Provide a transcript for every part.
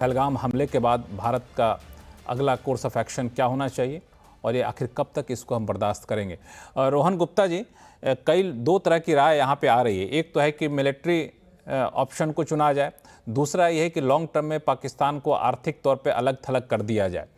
पहलगाम हमले के बाद भारत का अगला कोर्स ऑफ एक्शन क्या होना चाहिए और ये आखिर कब तक इसको हम बर्दाश्त करेंगे। रोहन गुप्ता जी, कई दो तरह की राय यहाँ पे आ रही है। एक तो है कि मिलिट्री ऑप्शन को चुना जाए, दूसरा ये है कि लॉन्ग टर्म में पाकिस्तान को आर्थिक तौर पे अलग थलग कर दिया जाए।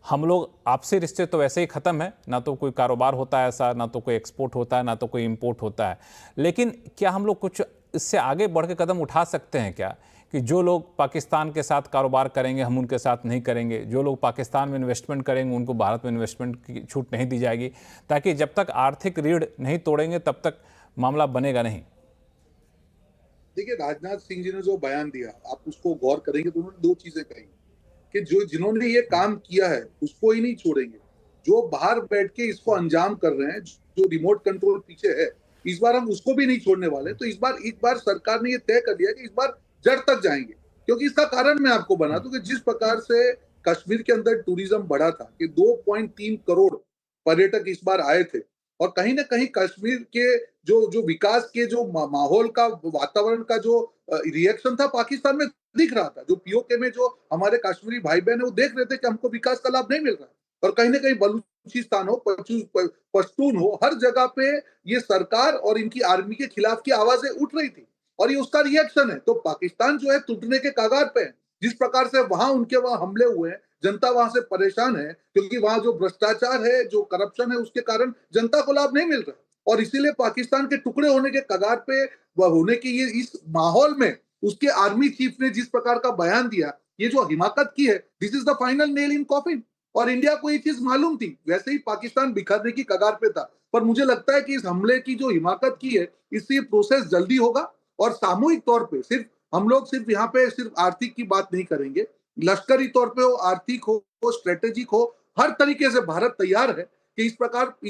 हम लोग आपसी रिश्ते तो वैसे ही ख़त्म है, ना तो कोई कारोबार होता है ऐसा, ना तो कोई एक्सपोर्ट होता है, ना तो कोई इंपोर्ट होता है। लेकिन क्या हम लोग कुछ इससे आगे बढ़ के कदम उठा सकते हैं क्या कि जो लोग पाकिस्तान के साथ कारोबार करेंगे हम उनके साथ नहीं करेंगे, जो लोग पाकिस्तान में इन्वेस्टमेंट करेंगे उनको भारत में इन्वेस्टमेंट की छूट नहीं दी जाएगी, ताकि जब तक आर्थिक रीढ़ नहीं तोड़ेंगे तब तक मामला बनेगा नहीं। देखिए, राजनाथ सिंह जी ने जो बयान दिया, आप उसको गौर करेंगे तो उन्होंने दो चीजें कही कि जो जिन्होंने ये काम किया है उसको ही नहीं छोड़ेंगे, जो बाहर बैठ के इसको अंजाम कर रहे हैं, जो रिमोट कंट्रोल पीछे है, इस बार हम उसको भी नहीं छोड़ने वाले। तो इस बार सरकार ने ये तय कर लिया कि इस बार जड़ तक जाएंगे। क्योंकि इसका कारण मैं आपको बना दूं कि जिस प्रकार से कश्मीर के अंदर टूरिज्म बढ़ा था कि 2.3 करोड़ पर्यटक इस बार आए थे, और कहीं ना कहीं कश्मीर के जो जो विकास के जो माहौल का, वातावरण का जो रिएक्शन था पाकिस्तान में दिख रहा था। जो पीओके में जो हमारे कश्मीरी भाई बहन है वो देख रहे थे कि हमको विकास का लाभ नहीं मिल रहा है। और कहीं ना कहीं बलूचिस्तान हो, पश्तून हो, हर जगह पे ये सरकार और इनकी आर्मी के खिलाफ की आवाजें उठ रही थी, और ये उसका रिएक्शन है। तो पाकिस्तान जो है टूटने के कगार पे है। जिस प्रकार से वहां हमले हुए हैं, जनता वहां से परेशान है, क्योंकि वहां जो भ्रष्टाचार है, जो करप्शन है, उसके कारण जनता को लाभ नहीं मिल रहा। और इसीलिए पाकिस्तान के टुकड़े होने के कगार पे होने की ये इस माहौल में उसके आर्मी चीफ ने जिस प्रकार का बयान दिया, ये जो हिमाकत की है, this is the final nail in coffin. और इंडिया को ये चीज मालूम थी, वैसे ही पाकिस्तान बिखरने की कगार पे था। पर मुझे लगता है कि इस हमले की जो हिमाकत की है, इससे प्रोसेस जल्दी होगा। और सामूहिक तौर पे सिर्फ हम लोग सिर्फ यहाँ पे सिर्फ आर्थिक की बात नहीं करेंगे, लश्करी तौर पे हो, आर्थिक हो, स्ट्रेटेजिक हो, हर तरीके से भारत तैयार है कि इस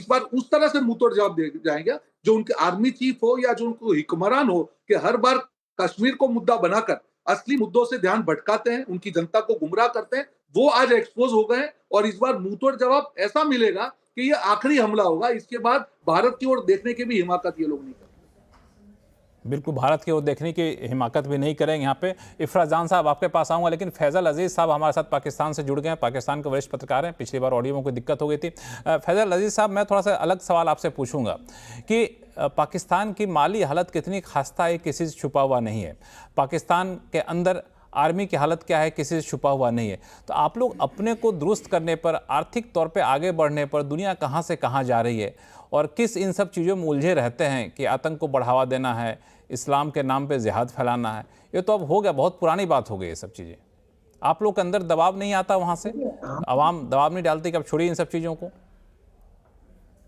बार उस तरह से मुंह तोड़ जवाब दे जाएंगे, जो उनके आर्मी चीफ हो या जो उनको हुक्मरान हो, कि हर बार कश्मीर को मुद्दा बनाकर असली मुद्दों से ध्यान भटकाते हैं, उनकी जनता को गुमराह करते हैं, वो आज एक्सपोज हो गए। और इस बार मुंह तोड़ जवाब ऐसा मिलेगा कि ये आखिरी हमला होगा। इसके बाद भारत की ओर देखने की भी हिमाकत ये लोग नहीं करेंगे। बिल्कुल, भारत की ओर देखने की हिमाकत भी नहीं करेंगे। यहाँ पे इफरा जान साहब आपके पास आऊँगा, लेकिन फैज़ल अजीज़ साहब हमारे साथ पाकिस्तान से जुड़ गए हैं, पाकिस्तान के वरिष्ठ पत्रकार हैं। पिछली बार ऑडियो में कोई दिक्कत हो गई थी। फैज़ल अजीज़ साहब, मैं थोड़ा सा अलग सवाल आपसे पूछूंगा कि पाकिस्तान की माली हालत कितनी खस्ता है, किसी से छुपा हुआ नहीं है। पाकिस्तान के अंदर आर्मी की हालत क्या है, किसी से छुपा हुआ नहीं है। तो आप लोग अपने को दुरुस्त करने पर, आर्थिक तौर पे आगे बढ़ने पर दुनिया कहाँ से कहाँ जा रही है, और किस इन सब चीज़ों में उलझे रहते हैं कि आतंक को बढ़ावा देना है, इस्लाम के नाम पे जिहाद फैलाना है। ये तो अब हो गया, बहुत पुरानी बात हो गई ये सब चीज़ें। आप लोग के अंदर दबाव नहीं आता वहाँ से, आवाम दबाव नहीं डालती कि अब छोड़िए इन सब चीज़ों को?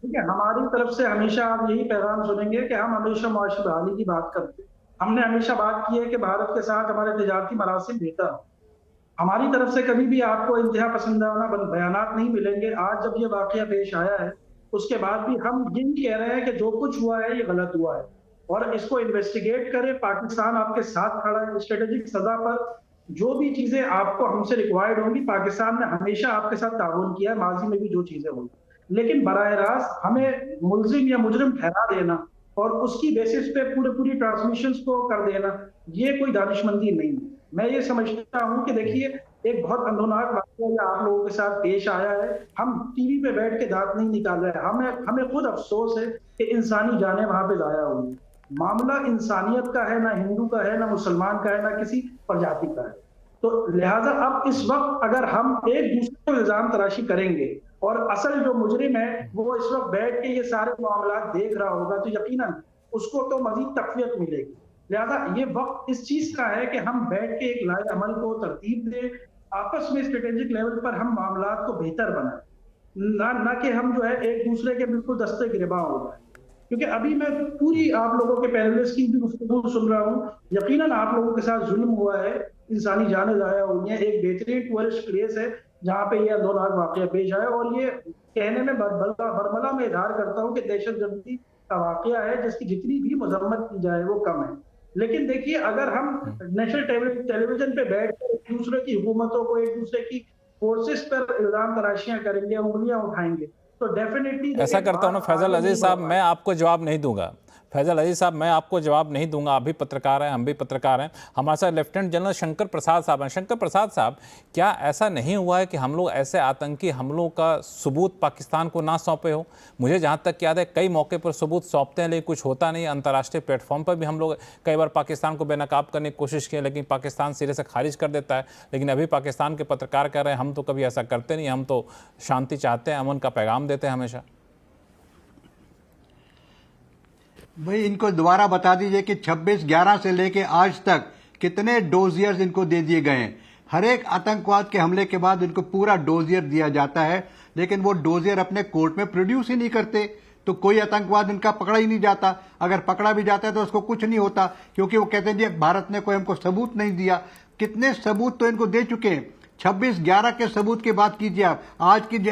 ठीक है, हमारी तरफ से हमेशा आप यही पैगाम सुनेंगे कि हम हमेशा मुआशी बहाली की बात करते हैं। हमने हमेशा बात की है कि भारत के साथ हमारे तिजारती मरासिम बेहतर हो। हमारी तरफ से कभी भी आपको इंतहा पसंदाना बयानात नहीं मिलेंगे। आज जब ये वाकया पेश आया है, उसके बाद भी हम यही कह रहे हैं कि जो कुछ हुआ है ये गलत हुआ है, और इसको इन्वेस्टिगेट करें। पाकिस्तान आपके साथ खड़ा है स्ट्रेटेजिक सजा पर। जो भी चीजें आपको हमसे रिक्वायर्ड होंगी, पाकिस्तान ने हमेशा आपके साथ ताउन किया है, माजी में भी जो चीजें हुई। लेकिन बराह रास्त हमें मुल्जिम या मुजरिम ठहरा देना और उसकी बेसिस पे पूरी ट्रांसमिशन को कर देना, ये कोई दानिशमंदी नहीं है। मैं ये समझता हूँ कि देखिए, एक बहुत अंदोनाक वाकया आप लोगों के साथ पेश आया है। हम टीवी पे बैठ के दांत नहीं निकाल रहे हैं। हमें खुद अफसोस है कि इंसानी जानें वहां पे जाया हुई। मामला इंसानियत का है, ना हिंदू का है, ना मुसलमान का है, ना किसी प्रजाति का है। तो लिहाजा अब इस वक्त अगर हम एक दूसरे को इल्जाम तराशी करेंगे और असल जो मुजरिम है वो इस वक्त बैठ के ये सारे मामला देख रहा होगा, तो यकीनन उसको तो मजीद तकवीत मिलेगी। लिहाजा ये वक्त इस चीज का है कि हम बैठ के एक लाए अमल को तरतीब दें, आपस में स्ट्रेटेजिक लेवल पर हम मामला को बेहतर बनाएं, ना कि हम जो है एक दूसरे के बिल्कुल दस्ते गिरबा हो जाए। क्योंकि अभी मैं पूरी आप लोगों के पैनलिस्ट की भी गुफ्तगू सुन रहा हूँ, यकीनन आप लोगों के साथ जुल्म हुआ है, इंसानी जानें ज़ाया हुई हैं। एक बेहतरीन टूरिस्ट प्लेस है जहाँ पे ये अंदोनाक वाकया पेश आया, और ये कहने में बरमला में इजहार करता हूँ कि दहशतगर्दी का वाकया है जिसकी जितनी भी मजम्मत की जाए वो कम है। लेकिन देखिए, अगर हम नेशनल टेलीविजन पे बैठ कर एक दूसरे की हुकूमतों को, एक दूसरे की फोर्सेस पर इल्जाम तराशियां करेंगे, उंगलियां उठाएंगे, तो डेफिनेटली ऐसा करता हूँ ना फैज़ल अजीज़ साहब, मैं आपको जवाब नहीं दूंगा। फैजल अजीज साहब, मैं आपको जवाब नहीं दूंगा, आप भी पत्रकार हैं, हम भी पत्रकार हैं। हमारे साथ लेफ्टिनेंट जनरल शंकर प्रसाद साहब हैं। शंकर प्रसाद साहब, क्या ऐसा नहीं हुआ है कि हम लोग ऐसे आतंकी हमलों का सबूत पाकिस्तान को ना सौंपे हो? मुझे जहाँ तक याद है कई मौके पर सबूत सौंपते हैं लेकिन कुछ होता नहीं। अंतर्राष्ट्रीय प्लेटफॉर्म पर भी हम लोग कई बार पाकिस्तान को बेनकाब करने की कोशिश की, लेकिन पाकिस्तान सिरे से खारिज कर देता है। लेकिन अभी पाकिस्तान के पत्रकार कह रहे हैं हम तो कभी ऐसा करते नहीं, हम तो शांति चाहते हैं, अमन का पैगाम देते हैं हमेशा। भाई इनको दोबारा बता दीजिए कि 26/11 से लेके आज तक कितने डोजियर्स इनको दे दिए गए हैं। हर एक आतंकवाद के हमले के बाद इनको पूरा डोजियर दिया जाता है, लेकिन वो डोजियर अपने कोर्ट में प्रोड्यूस ही नहीं करते, तो कोई आतंकवाद इनका पकड़ा ही नहीं जाता। अगर पकड़ा भी जाता है तो उसको कुछ नहीं होता, क्योंकि वो कहते हैं जी भारत ने कोई हमको सबूत नहीं दिया। कितने सबूत तो इनको दे चुके हैं। 26/11 के सबूत की बात कीजिए आप, आज की जो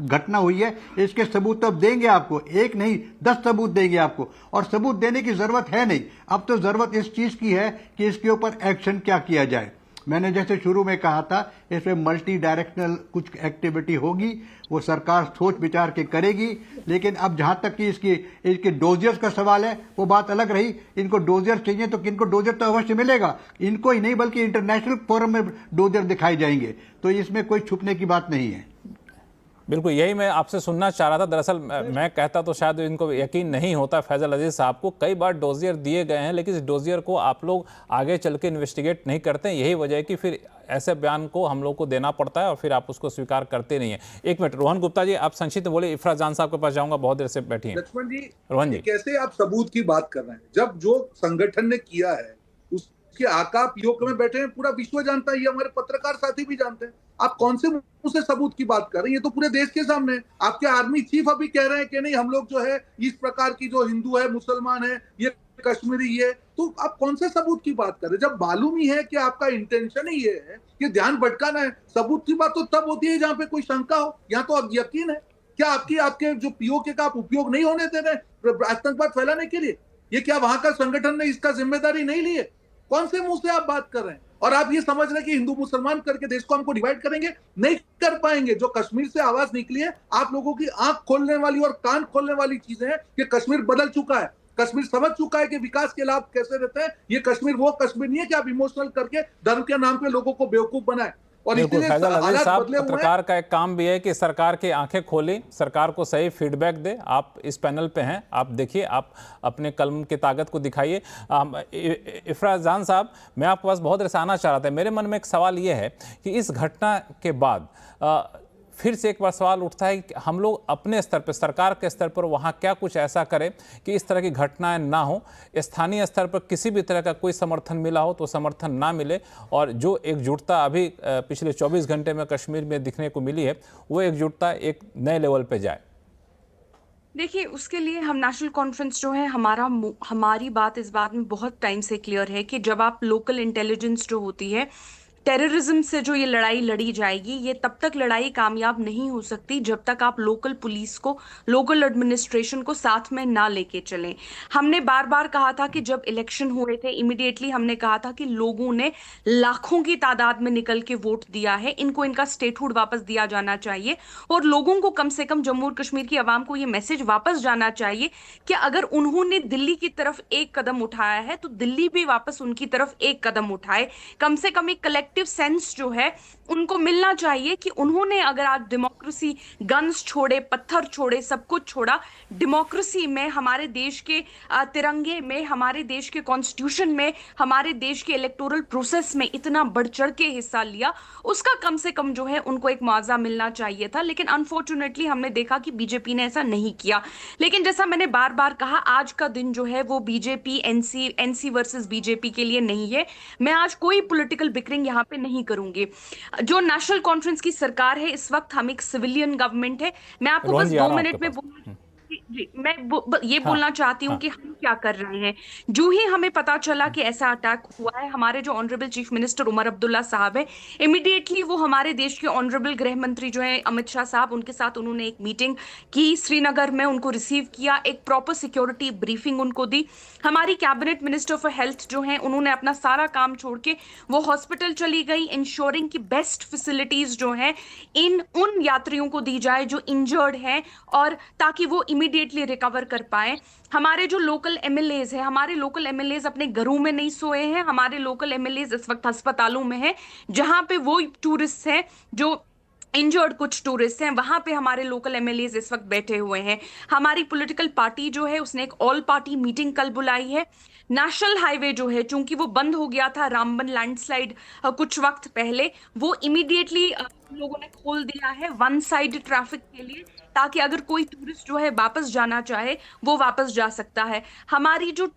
घटना हुई है इसके सबूत तो अब देंगे आपको, एक नहीं 10 सबूत देंगे आपको, और सबूत देने की जरूरत है नहीं। अब तो जरूरत इस चीज की है कि इसके ऊपर एक्शन क्या किया जाए। मैंने जैसे शुरू में कहा था, इसमें मल्टी डायरेक्शनल कुछ एक्टिविटी होगी, वो सरकार सोच विचार के करेगी। लेकिन अब जहां तक कि इसके डोजियर्स का सवाल है, वो बात अलग रही। इनको डोजियर चाहिए तो किनको डोजियर तो अवश्य मिलेगा, इनको ही नहीं बल्कि इंटरनेशनल फोरम में डोजियर दिखाए जाएंगे, तो इसमें कोई छुपने की बात नहीं है। बिल्कुल यही मैं आपसे सुनना चाह रहा था। दरअसल मैं कहता तो शायद इनको यकीन नहीं होता फैजल अजीज साहब को। कई बार डोजियर दिए गए हैं लेकिन इस डोजियर को आप लोग आगे चल के इन्वेस्टिगेट नहीं करते। यही वजह है कि फिर ऐसे बयान को हम लोग को देना पड़ता है और फिर आप उसको स्वीकार करते नहीं है। एक मिनट रोहन गुप्ता जी, आप संक्षिप्त बोले। इफ्रा जान साहब के पास जाऊंगा, बहुत देर से बैठी हैं। लक्ष्मण जी, रोहन जी, कैसे आप सबूत की बात कर रहे हैं जब जो संगठन ने किया है उसके आका पीओक में बैठे हैं, पूरा विश्व जानता है, ये हमारे पत्रकार साथी भी जानते हैं। आप कौन से मुंह से सबूत की बात कर रहे हैं? ये तो पूरे देश के सामने है। आपके आर्मी चीफ अभी कह रहे हैं कि नहीं हम लोग जो है इस प्रकार की जो हिंदू है, मुसलमान है, ये कश्मीरी है, तो आप कौन से सबूत की बात कर रहे हैं जब मालूम ही है कि आपका इंटेंशन ही ये है कि ध्यान भटकाना है। सबूत की बात तो तब होती है जहां पे कोई शंका हो, यहाँ तो अब यकीन है। क्या आपके जो पीओके का आप उपयोग नहीं होने दे रहे आतंकवाद फैलाने के लिए? ये क्या वहां का संगठन ने इसका जिम्मेदारी नहीं ली है? कौन से मुंह से आप बात कर रहे हैं? और आप ये समझ रहे हैं कि हिंदू मुसलमान करके देश को हमको डिवाइड करेंगे? नहीं कर पाएंगे। जो कश्मीर से आवाज निकली है, आप लोगों की आंख खोलने वाली और कान खोलने वाली चीजें हैं कि कश्मीर बदल चुका है। कश्मीर समझ चुका है कि विकास के लाभ कैसे रहते हैं। ये कश्मीर वो कश्मीर नहीं है कि आप इमोशनल करके धर्म के नाम पे लोगों को बेवकूफ बनाए। और इसलिए फैजल अजीज साहब, बदले हुए हैं। पत्रकार का एक काम भी है कि सरकार की आंखें खोलें, सरकार को सही फीडबैक दे। आप इस पैनल पे हैं, आप देखिए, आप अपने कलम की ताकत को दिखाइए। इफ्रा जान साहब, मैं आपके पास बहुत देर से आना चाह रहा था। मेरे मन में एक सवाल ये है कि इस घटना के बाद फिर से एक बार सवाल उठता है कि हम लोग अपने स्तर पर, सरकार के स्तर पर वहाँ क्या कुछ ऐसा करें कि इस तरह की घटनाएं ना हो। स्थानीय स्तर पर किसी भी तरह का कोई समर्थन मिला हो तो समर्थन ना मिले, और जो एकजुटता अभी पिछले 24 घंटे में कश्मीर में दिखने को मिली है वो एकजुटता एक नए लेवल पे जाए। देखिए, उसके लिए हम नेशनल कॉन्फ्रेंस जो है, हमारी बात इस बात में बहुत टाइम से क्लियर है कि जब आप लोकल इंटेलिजेंस जो होती है, टेररिज्म से जो ये लड़ाई लड़ी जाएगी, ये तब तक लड़ाई कामयाब नहीं हो सकती जब तक आप लोकल पुलिस को, लोकल एडमिनिस्ट्रेशन को साथ में ना लेके चलें। हमने बार बार कहा था कि जब इलेक्शन हुए थे, इमीडिएटली हमने कहा था कि लोगों ने लाखों की तादाद में निकल के वोट दिया है, इनको इनका स्टेटहुड वापस दिया जाना चाहिए। और लोगों को, कम से कम जम्मू और कश्मीर की आवाम को ये मैसेज वापस जाना चाहिए कि अगर उन्होंने दिल्ली की तरफ एक कदम उठाया है तो दिल्ली भी वापस उनकी तरफ एक कदम उठाए। कम से कम एक कलेक्टिव सेंस जो है उनको मिलना चाहिए कि उन्होंने अगर आज डेमोक्रेसी, गन्स छोड़े, पत्थर छोड़े, सब कुछ छोड़ा, डेमोक्रेसी में, हमारे देश के तिरंगे में, हमारे देश के कॉन्स्टिट्यूशन में, हमारे देश के इलेक्टोरल प्रोसेस में इतना बढ़ चढ़ के हिस्सा लिया, उसका कम से कम जो है उनको एक मुआवजा मिलना चाहिए था। लेकिन अनफॉर्चुनेटली हमने देखा कि बीजेपी ने ऐसा नहीं किया। लेकिन जैसा मैंने बार बार कहा, आज का दिन जो है वो बीजेपी एनसी वर्सेस बीजेपी के लिए नहीं है। मैं आज कोई पॉलिटिकल बिकरिंग यहाँ पे नहीं करूंगी। जो नेशनल कॉन्फ्रेंस की सरकार है, इस वक्त हम एक सिविलियन गवर्नमेंट है। मैं आपको बस 2 मिनट में जी मैं ये बोलना चाहती हूँ कि हम क्या कर रहे हैं। जो ही हमें पता चला कि ऐसा अटैक हुआ है, हमारे जो honourable chief minister Omar Abdullah साहब है, इमीडिएटली वो हमारे देश के ऑनरेबल गृह मंत्री जो है अमित शाह साहब, उनके साथ उन्होंने एक मीटिंग की श्रीनगर में, उनको रिसीव किया, एक प्रॉपर सिक्योरिटी ब्रीफिंग उनको दी। हमारी कैबिनेट मिनिस्टर फॉर हेल्थ जो है, उन्होंने अपना सारा काम छोड़ के वो हॉस्पिटल चली गई, इंश्योरिंग की बेस्ट फैसिलिटीज जो है उन यात्रियों को दी जाए जो इंजर्ड हैं, और ताकि वो इमीडिएटली रिकवर कर पाए। हमारे जो लोकल एमएलएज हैं, हमारे लोकल एमएलएज अपने घरों में नहीं सोए हैं, हमारे लोकल एमएलएज इस वक्त अस्पतालों में हैं, जहां पे वो टूरिस्ट हैं जो इंजर्ड कुछ टूरिस्ट हैं, वहां पे हमारे लोकल एमएलएज इस वक्त बैठे हुए हैं। हमारी पॉलिटिकल पार्टी जो है उसने एक ऑल पार्टी मीटिंग कल बुलाई है। नेशनल हाईवे जो है, चूंकि वो बंद हो गया था रामबन लैंडस्लाइड कुछ वक्त पहले, वो इमीडिएटली लोगों ने खोल दिया है वन साइड ट्रैफिक के लिए, ताकि अगर कोई टूरिस्ट जो है वापस जाना चाहे वो वापस जा सकता है। हमारी जो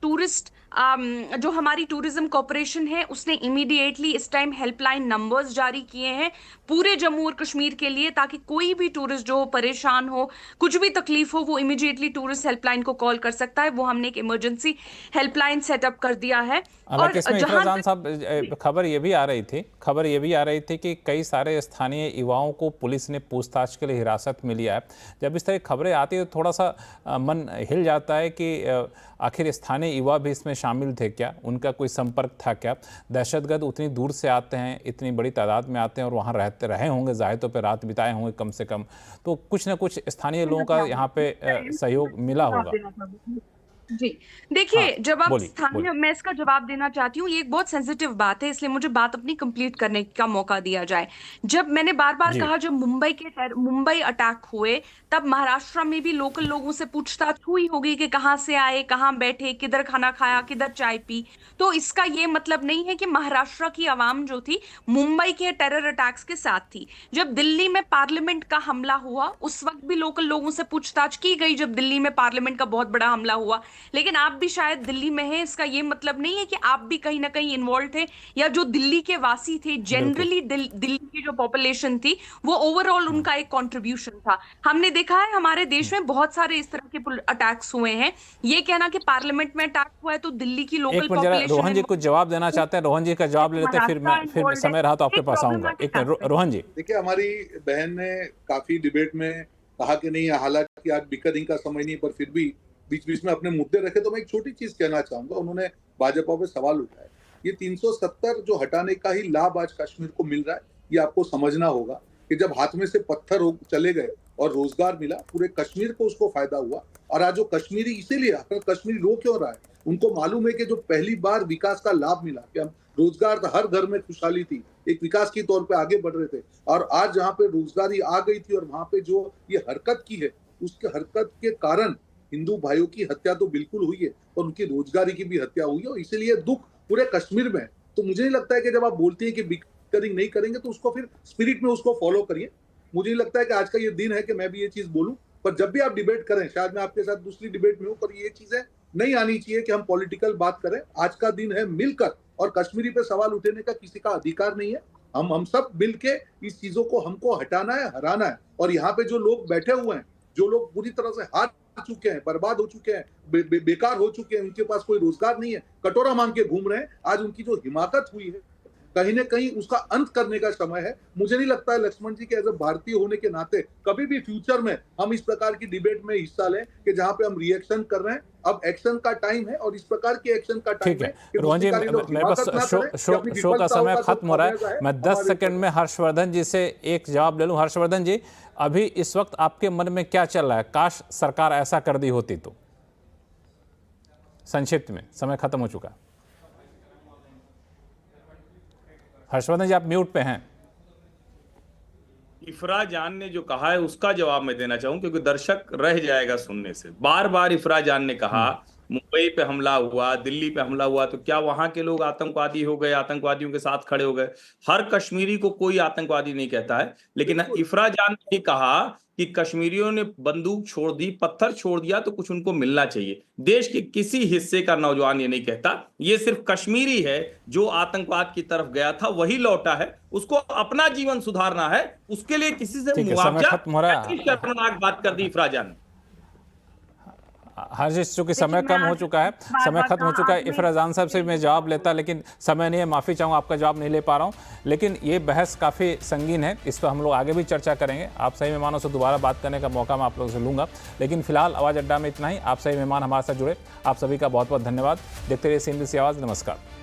जो हमारी टूरिज्म कॉर्पोरेशन है उसने इमीडिएटली इस टाइम हेल्पलाइन नंबर्स जारी किए हैं पूरे जम्मू और कश्मीर के लिए, ताकि कोई भी टूरिस्ट जो परेशान हो, कुछ भी तकलीफ हो, वो इमीडिएटली टूरिस्ट हेल्पलाइन को कॉल कर सकता है। वो हमने एक इमरजेंसी हेल्पलाइन सेटअप कर दिया है। हालांकि इसमें इफ्राजान साहब खबर ये भी आ रही थी कि कई सारे स्थानीय युवाओं को पुलिस ने पूछताछ के लिए हिरासत में लिया है। जब इस तरह खबरें आती है तो थोड़ा सा मन हिल जाता है कि आखिर स्थानीय युवा भी इसमें शामिल थे क्या, उनका कोई संपर्क था क्या? दहशतगर्द उतनी दूर से आते हैं, इतनी बड़ी तादाद में आते हैं और वहाँ रहे होंगे, जाहिर पे रात बिताए होंगे कम से कम, तो कुछ ना कुछ स्थानीय लोगों का यहाँ पे सहयोग मिला होगा। जी देखिए, हाँ, जब आप बोलिए। स्थानीय, मैं इसका जवाब देना चाहती हूँ, ये एक बहुत सेंसिटिव बात है, इसलिए मुझे बात अपनी कंप्लीट करने का मौका दिया जाए। जब मैंने बार बार कहा, जब मुंबई अटैक हुए तब महाराष्ट्र में भी लोकल लोगों से पूछताछ हुई होगी कि कहाँ से आए, कहाँ बैठे, किधर खाना खाया, किधर चाय पी। तो इसका ये मतलब नहीं है कि महाराष्ट्र की आवाम जो थी मुंबई के टेरर अटैक्स के साथ थी। जब दिल्ली में पार्लियामेंट का हमला हुआ उस वक्त भी लोकल लोगों से पूछताछ की गई, जब दिल्ली में पार्लियामेंट का बहुत बड़ा हमला हुआ। लेकिन आप भी शायद दिल्ली में हैं, इसका ये मतलब नहीं है कि आप भी कहीं ना कहीं इन्वॉल्व थे, या जो दिल्ली के वासी थे, जनरली दिल्ली की जो पॉपुलेशन थी, वो ओवरऑल उनका एक कंट्रीब्यूशन था। हमने देखा है हमारे देश में बहुत सारे इस तरह के अटैक्स हुए हैं। ये कहना कि पार्लियामेंट में अटैक हुआ है तो दिल्ली की लोकल पॉपुलेशन। रोहन जी कुछ जवाब देना चाहते हैं, रोहन जी का जवाब ले लेते हैं, फिर समय रहा तो आपके पास आऊंगा। एक रोहन जी, देखिए, हमारी बहन ने काफी डिबेट में कहा कि नहीं, हालांकि आज बिकरिंग का समय नहीं, पर फिर भी बीच बीच में अपने मुद्दे रखे। तो मैं एक छोटी चीज कहना चाहूंगा, उन्होंने भाजपा पे सवाल उठाया। ये 370 जो हटाने का ही लाभ आज कश्मीर को मिल रहा है, ये आपको समझना होगा कि जब हाथ में से पत्थर चले गए और रोजगार मिला, पूरे कश्मीर को उसको फायदा हुआ। और आज जो कश्मीरी, इसीलिए कश्मीरी रो क्यों रहा है, उनको मालूम है कि जो पहली बार विकास का लाभ मिला, कि हम रोजगार, हर घर में खुशहाली थी, एक विकास की तौर पे आगे बढ़ रहे थे, और आज जहाँ पे रोजगारी आ गई थी और वहां पे जो ये हरकत की है, उसके हरकत के कारण हिंदू भाइयों की हत्या तो बिल्कुल हुई है और उनकी रोजगारी की भी हत्या हुई है, और इसीलिए दुख पूरे कश्मीर में है। तो मुझे नहीं लगता है कि जब आप बोलती हैं कि बिकरिंग नहीं करेंगे तो उसको फिर स्पिरिट में उसको फॉलो करिए। मुझे नहीं लगता है कि आज का ये दिन है कि मैं भी ये चीज बोलूं, पर जब भी आप डिबेट करें, शायद मैं आपके साथ दूसरी डिबेट में हूं, पर ये चीजें नहीं आनी चाहिए कि हम पॉलिटिकल बात करें। आज का दिन है मिलकर, और कश्मीरी पे सवाल उठाने का किसी का अधिकार नहीं है। हम सब मिलके इस चीजों को हमको हटाना है, हराना है। और यहाँ पे जो लोग बैठे हुए हैं, जो लोग पूरी तरह से हार चुके हैं, बर्बाद हो चुके हैं, बेकार हो चुके हैं, उनके पास कोई रोजगार नहीं है, कटोरा मांग के घूम रहे हैं, आज उनकी जो हिमाकत हुई है, कहीं ना कहीं उसका अंत करने का समय है। मुझे नहीं लगता है लक्ष्मण जी के एज ए भारतीय होने के नाते कभी भी फ्यूचर में हम इस प्रकार की डिबेट में हिस्सा लें कि जहां पे हम रिएक्शन कर रहे हैं। अब एक्शन का टाइम है और इस प्रकार के एक्शन का टाइम है। रोहन जी, मेरे पास शो का समय खत्म हो रहा है। मैं 10 सेकंड में हर्षवर्धन जी से एक जवाब ले लूं। हर्षवर्धन जी, अभी इस वक्त आपके मन में क्या चल रहा है? काश सरकार ऐसा कर दी होती तो। संक्षिप्त में, समय खत्म हो चुका। हर्षवर्धन जी, आप म्यूट पे हैं। इफरा जान ने जो कहा है उसका जवाब मैं देना चाहूं, क्योंकि दर्शक रह जाएगा सुनने से। बार बार इफरा जान ने कहा मुंबई पे हमला हुआ, दिल्ली पे हमला हुआ, तो क्या वहां के लोग आतंकवादी हो गए, आतंकवादियों के साथ खड़े हो गए? हर कश्मीरी को कोई आतंकवादी नहीं कहता है। लेकिन इफरा जान ने कहा कि कश्मीरियों ने बंदूक छोड़ दी, पत्थर छोड़ दिया, तो कुछ उनको मिलना चाहिए। देश के किसी हिस्से का नौजवान ये नहीं कहता, ये सिर्फ कश्मीरी है जो आतंकवाद की तरफ गया था वही लौटा है, उसको अपना जीवन सुधारना है, उसके लिए किसी से मुआवजा। शर्मनाक बात कर दी इफरा जान ने। हर चीज चूंकि समय कम हो चुका है, समय खत्म हो चुका है। इफरा जान साहब से मैं जवाब लेता, लेकिन समय नहीं है, माफ़ी चाहूँगा, आपका जवाब नहीं ले पा रहा हूँ। लेकिन ये बहस काफ़ी संगीन है, इस पर हम लोग आगे भी चर्चा करेंगे। आप सही मेहमानों से दोबारा बात करने का मौका मैं आप लोगों से लूँगा, लेकिन फिलहाल आवाज़ अड्डा में इतना ही। आप सही मेहमान हमारे साथ जुड़े, आप सभी का बहुत बहुत धन्यवाद। देखते रहिए CNBC आवाज़। नमस्कार।